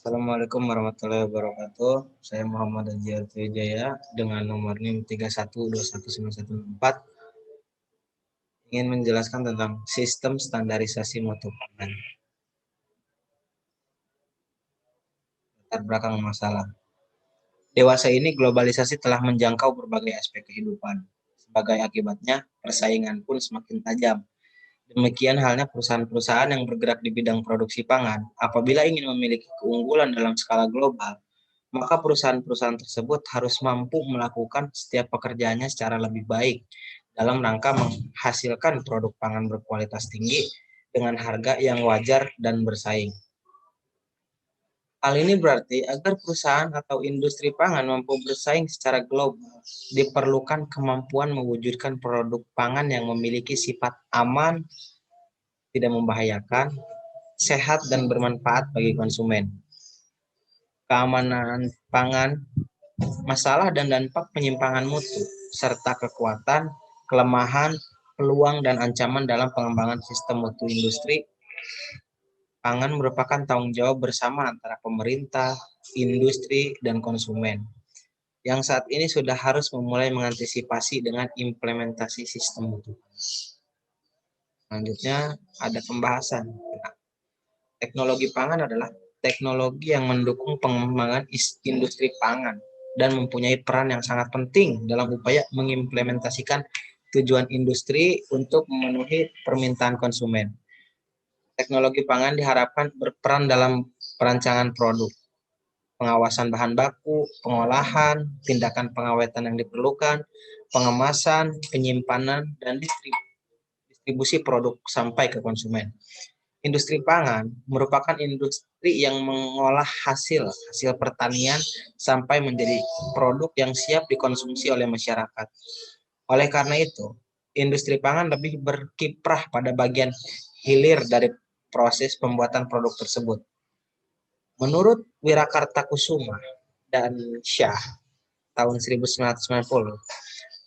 Assalamualaikum warahmatullahi wabarakatuh. Saya Muhammad Haji Wijaya dengan nomor NIM 31219164 ingin menjelaskan tentang sistem standarisasi mutu pangan. Latar belakang masalah. Dewasa ini globalisasi telah menjangkau berbagai aspek kehidupan. Sebagai akibatnya, persaingan pun semakin tajam. Demikian halnya perusahaan-perusahaan yang bergerak di bidang produksi pangan. Apabila ingin memiliki keunggulan dalam skala global, maka perusahaan-perusahaan tersebut harus mampu melakukan setiap pekerjaannya secara lebih baik dalam rangka menghasilkan produk pangan berkualitas tinggi dengan harga yang wajar dan bersaing. Hal ini berarti agar perusahaan atau industri pangan mampu bersaing secara global, diperlukan kemampuan mewujudkan produk pangan yang memiliki sifat aman, tidak membahayakan, sehat, dan bermanfaat bagi konsumen. Keamanan pangan, masalah dan dampak penyimpangan mutu, serta kekuatan, kelemahan, peluang, dan ancaman dalam pengembangan sistem mutu industri pangan merupakan tanggung jawab bersama antara pemerintah, industri, dan konsumen, yang saat ini sudah harus memulai mengantisipasi dengan implementasi sistem mutu. Selanjutnya ada pembahasan. Teknologi pangan adalah teknologi yang mendukung pengembangan industri pangan dan mempunyai peran yang sangat penting dalam upaya mengimplementasikan tujuan industri untuk memenuhi permintaan konsumen. Teknologi pangan diharapkan berperan dalam perancangan produk, pengawasan bahan baku, pengolahan, tindakan pengawetan yang diperlukan, pengemasan, penyimpanan, dan distribusi produk sampai ke konsumen. Industri pangan merupakan industri yang mengolah hasil pertanian sampai menjadi produk yang siap dikonsumsi oleh masyarakat. Oleh karena itu, industri pangan lebih berkiprah pada bagian hilir dari proses pembuatan produk tersebut. Menurut Wirakarta Kusuma dan Syah tahun 1990,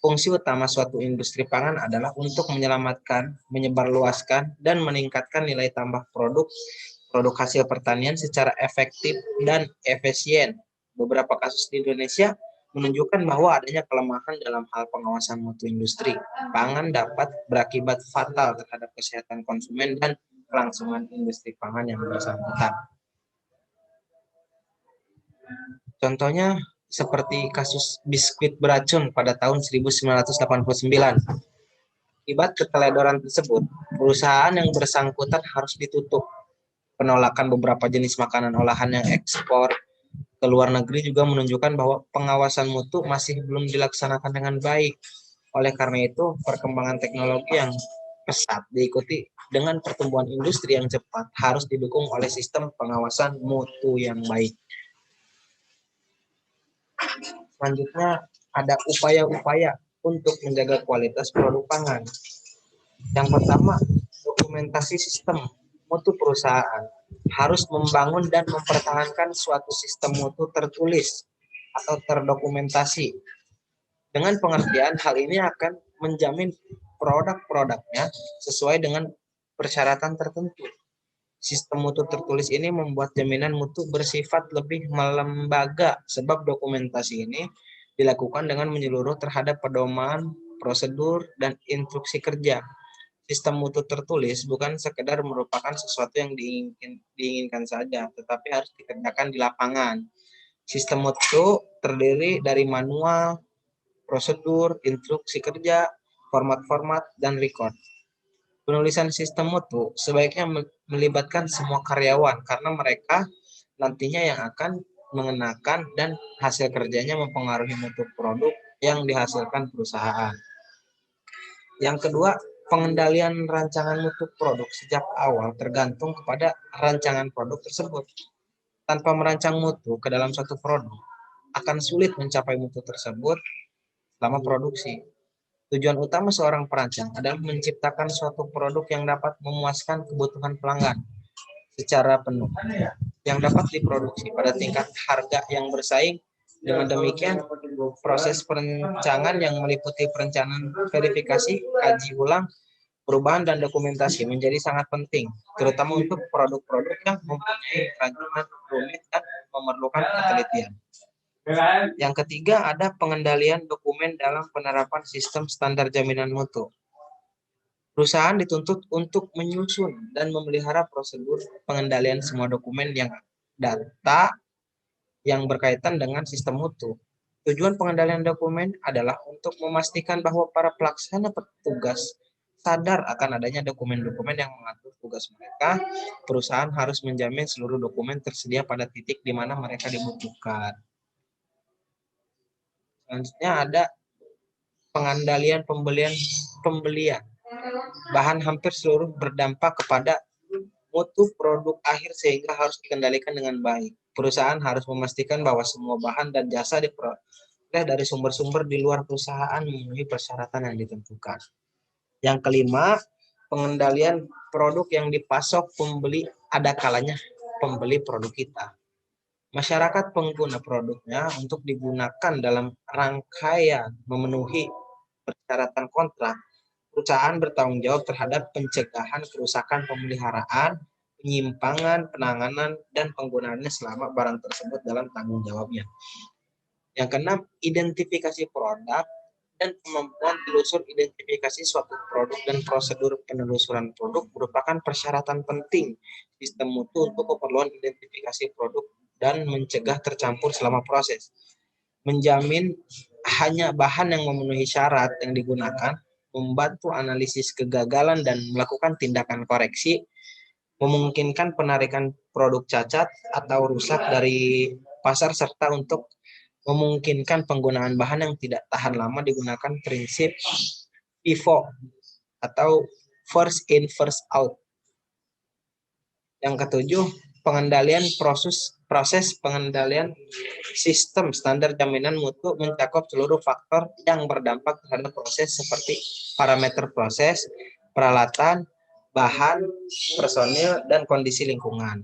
fungsi utama suatu industri pangan adalah untuk menyelamatkan, menyebarluaskan, dan meningkatkan nilai tambah produk hasil pertanian secara efektif dan efisien. Beberapa kasus di Indonesia menunjukkan bahwa adanya kelemahan dalam hal pengawasan mutu industri pangan dapat berakibat fatal terhadap kesehatan konsumen dan kelangsungan industri pangan yang bersangkutan. Contohnya seperti kasus biskuit beracun pada tahun 1989. Akibat keteledoran tersebut, perusahaan yang bersangkutan harus ditutup. Penolakan beberapa jenis makanan olahan yang ekspor ke luar negeri juga menunjukkan bahwa pengawasan mutu masih belum dilaksanakan dengan baik. Oleh karena itu, perkembangan teknologi yang pesat diikuti dengan pertumbuhan industri yang cepat harus didukung oleh sistem pengawasan mutu yang baik. Selanjutnya ada upaya-upaya untuk menjaga kualitas produk pangan. Yang pertama, dokumentasi sistem mutu perusahaan harus membangun dan mempertahankan suatu sistem mutu tertulis atau terdokumentasi. Dengan pengertian hal ini akan menjamin produk-produknya sesuai dengan persyaratan tertentu. Sistem mutu tertulis ini membuat jaminan mutu bersifat lebih melembaga sebab dokumentasi ini dilakukan dengan menyeluruh terhadap pedoman, prosedur, dan instruksi kerja. Sistem mutu tertulis bukan sekedar merupakan sesuatu yang diinginkan saja, tetapi harus dikerjakan di lapangan. Sistem mutu terdiri dari manual, prosedur, instruksi kerja, format-format, dan record. Penulisan sistem mutu sebaiknya melibatkan semua karyawan karena mereka nantinya yang akan mengenakan dan hasil kerjanya mempengaruhi mutu produk yang dihasilkan perusahaan. Yang kedua, pengendalian rancangan mutu produk sejak awal tergantung kepada rancangan produk tersebut. Tanpa merancang mutu ke dalam suatu produk, akan sulit mencapai mutu tersebut selama produksi. Tujuan utama seorang perancang adalah menciptakan suatu produk yang dapat memuaskan kebutuhan pelanggan secara penuh, yang dapat diproduksi pada tingkat harga yang bersaing. Dengan demikian, proses perencanaan yang meliputi perencanaan, verifikasi, kaji ulang, Perubahan dan dokumentasi menjadi sangat penting, terutama untuk produk-produk yang mempunyai rancangan rumit dan memerlukan ketelitian. Yang ketiga ada pengendalian dokumen dalam penerapan sistem standar jaminan mutu. Perusahaan dituntut untuk menyusun dan memelihara prosedur pengendalian semua dokumen yang data yang berkaitan dengan sistem mutu. Tujuan pengendalian dokumen adalah untuk memastikan bahwa para pelaksana petugas sadar akan adanya dokumen-dokumen yang mengatur tugas mereka. Perusahaan harus menjamin seluruh dokumen tersedia pada titik di mana mereka dibutuhkan. Selanjutnya ada pengendalian pembelian. Bahan hampir seluruh berdampak kepada mutu produk akhir sehingga harus dikendalikan dengan baik. Perusahaan harus memastikan bahwa semua bahan dan jasa diperoleh dari sumber-sumber di luar perusahaan memenuhi persyaratan yang ditentukan. Yang kelima, pengendalian produk yang dipasok pembeli, ada kalanya pembeli produk kita. Masyarakat pengguna produknya untuk digunakan dalam rangkaian memenuhi persyaratan kontrak. Perusahaan bertanggung jawab terhadap pencegahan kerusakan pemeliharaan, penyimpangan, penanganan, dan penggunaannya selama barang tersebut dalam tanggung jawabnya. Yang keenam, identifikasi produk dan kemampuan telusur identifikasi suatu produk dan prosedur penelusuran produk merupakan persyaratan penting sistem mutu untuk keperluan identifikasi produk dan mencegah tercampur selama proses. Menjamin hanya bahan yang memenuhi syarat yang digunakan, membantu analisis kegagalan dan melakukan tindakan koreksi, memungkinkan penarikan produk cacat atau rusak dari pasar serta untuk memungkinkan penggunaan bahan yang tidak tahan lama digunakan prinsip FIFO atau first in first out. Yang ketujuh, pengendalian proses pengendalian sistem standar jaminan mutu mencakup seluruh faktor yang berdampak terhadap proses seperti parameter proses, peralatan, bahan, personil, dan kondisi lingkungan.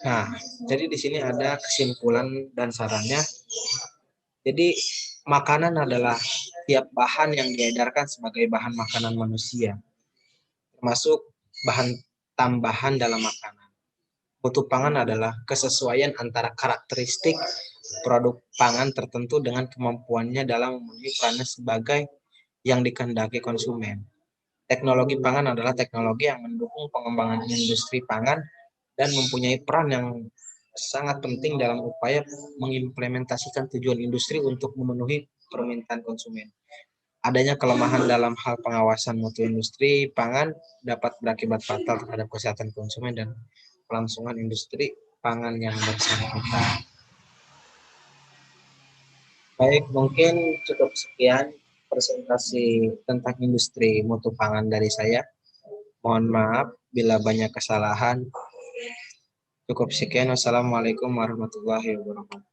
Nah, jadi di sini ada kesimpulan dan sarannya. Jadi makanan adalah tiap bahan yang diedarkan sebagai bahan makanan manusia, termasuk bahan tambahan dalam makanan. Mutu pangan adalah kesesuaian antara karakteristik produk pangan tertentu dengan kemampuannya dalam memenuhi perannya sebagai yang dikehendaki konsumen. Teknologi pangan adalah teknologi yang mendukung pengembangan industri pangan dan mempunyai peran yang sangat penting dalam upaya mengimplementasikan tujuan industri untuk memenuhi permintaan konsumen. Adanya kelemahan dalam hal pengawasan mutu industri pangan dapat berakibat fatal terhadap kesehatan konsumen dan kelangsungan industri pangan yang bersangkutan. Baik, mungkin cukup sekian presentasi tentang industri mutu pangan dari saya. Mohon maaf bila banyak kesalahan. Cukup sekian. Wassalamualaikum warahmatullahi wabarakatuh.